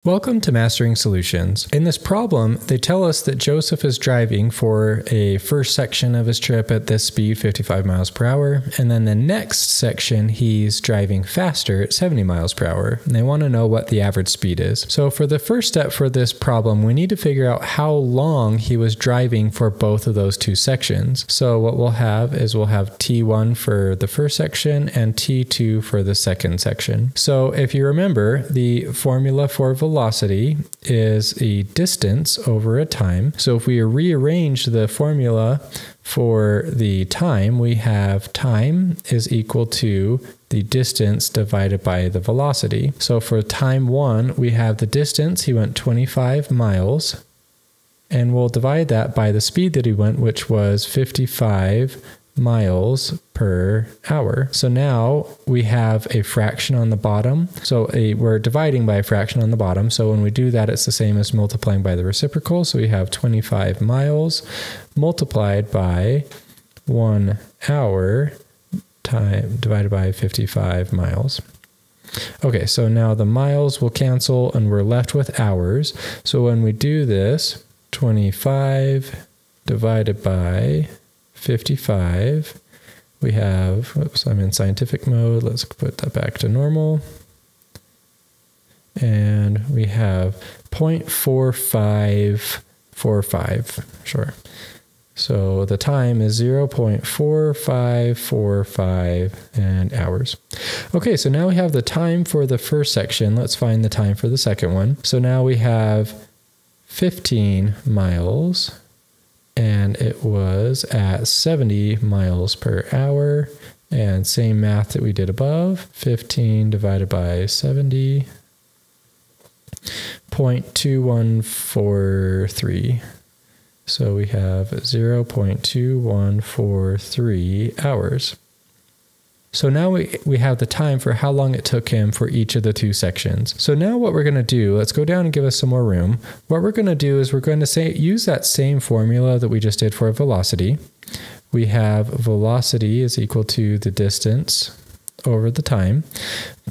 Welcome to Mastering Solutions. In this problem, they tell us that Joseph is driving for a first section of his trip at this speed, 55 miles per hour, and then the next section he's driving faster at 70 miles per hour. And they want to know what the average speed is. So for the first step for this problem, we need to figure out how long he was driving for both of those two sections. So what we'll have is we'll have T1 for the first section and T2 for the second section. So if you remember, the formula for velocity is a distance over a time. So if we rearrange the formula for the time, we have time is equal to the distance divided by the velocity. So for time one, we have the distance, he went 25 miles, and we'll divide that by the speed that he went, which was 55 miles per hour. So now we have a fraction on the bottom. So we're dividing by a fraction on the bottom. So when we do that, it's the same as multiplying by the reciprocal. So we have 25 miles multiplied by 1 hour time divided by 55 miles. Okay, so now the miles will cancel and we're left with hours. So when we do this, 25 divided by 55, we have, oops, I'm in scientific mode. Let's put that back to normal. And we have 0.4545, sure. So the time is 0.4545 and hours. Okay, so now we have the time for the first section. Let's find the time for the second one. So now we have 15 miles. And it was at 70 miles per hour. And same math that we did above, 15 divided by 70, 0.2143. So we have 0.2143 hours. So now we have the time for how long it took him for each of the two sections. So now what we're going to do, let's go down and give us some more room. What we're going to do is we're going to use that same formula that we just did for velocity. We have velocity is equal to the distance over the time.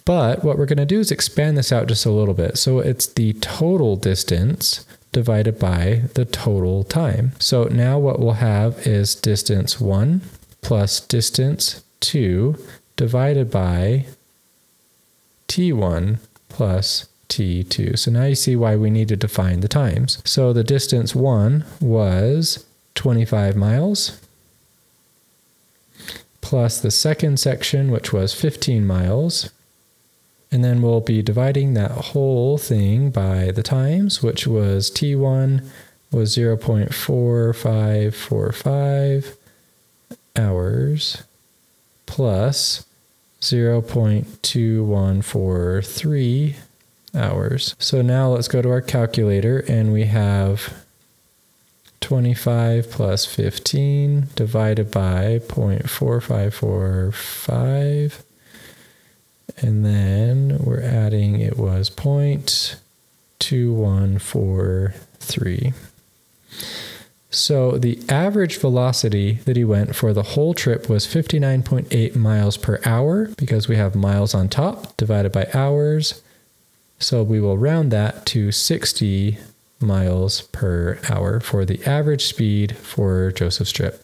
But what we're going to do is expand this out just a little bit. So it's the total distance divided by the total time. So now what we'll have is distance 1 plus distance 2 divided by T1 plus T2. So now you see why we need to define the times. So the distance 1 was 25 miles plus the second section, which was 15 miles. And then we'll be dividing that whole thing by the times, which was T1 was 0.4545 hours plus 0.2143 hours. So now let's go to our calculator and we have 25 plus 15 divided by 0.4545. And then we're adding, it was 0.2143. So the average velocity that he went for the whole trip was 59.8 miles per hour because we have miles on top divided by hours. So we will round that to 60 miles per hour for the average speed for Joseph's trip.